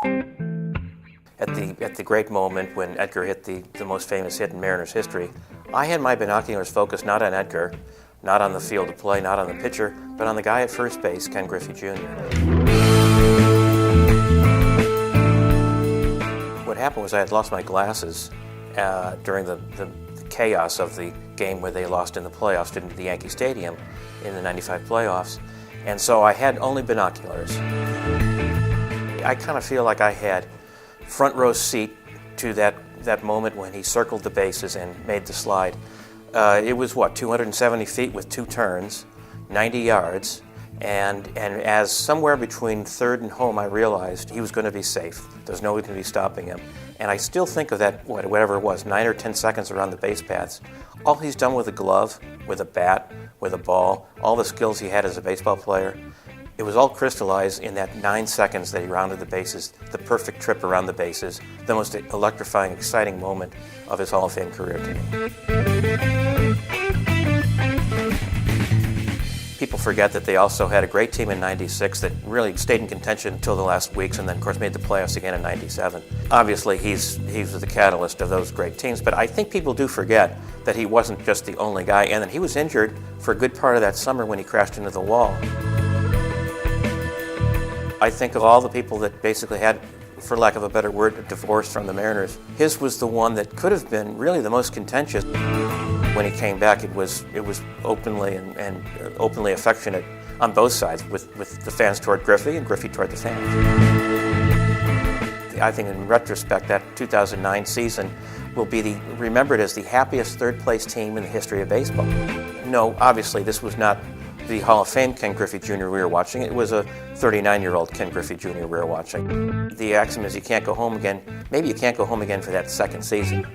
At the great moment when Edgar hit the most famous hit in Mariners history, I had my binoculars focused not on Edgar, not on the field of play, not on the pitcher, but on the guy at first base, Ken Griffey Jr. What happened was I had lost my glasses during the chaos of the game where they lost in the playoffs to the Yankee Stadium in the '95 playoffs, and so I had only binoculars. I kind of feel like I had front row seat to that moment when he circled the bases and made the slide. It was 270 feet with 2 turns, 90 yards, and as somewhere between third and home I realized he was going to be safe. There's no one going to be stopping him. And I still think of that, whatever it was, 9 or 10 seconds around the base paths. All he's done with a glove, with a bat, with a ball, all the skills he had as a baseball player, it was all crystallized in that 9 seconds that he rounded the bases, the perfect trip around the bases, the most electrifying, exciting moment of his Hall of Fame career to me. People forget that they also had a great team in '96 that really stayed in contention until the last weeks and then, of course, made the playoffs again in '97. Obviously, he was the catalyst of those great teams, but I think people do forget that he wasn't just the only guy and that he was injured for a good part of that summer when he crashed into the wall. I think of all the people that basically had, for lack of a better word, a divorce from the Mariners, his was the one that could have been really the most contentious. When he came back, it was openly and openly affectionate on both sides, with the fans toward Griffey and Griffey toward the fans. I think in retrospect, that 2009 season will be remembered as the happiest third-place team in the history of baseball. No, obviously this was not the Hall of Fame Ken Griffey Jr. we were watching. It was a 39-year-old Ken Griffey Jr. we were watching. The axiom is you can't go home again. Maybe you can't go home again for that second season.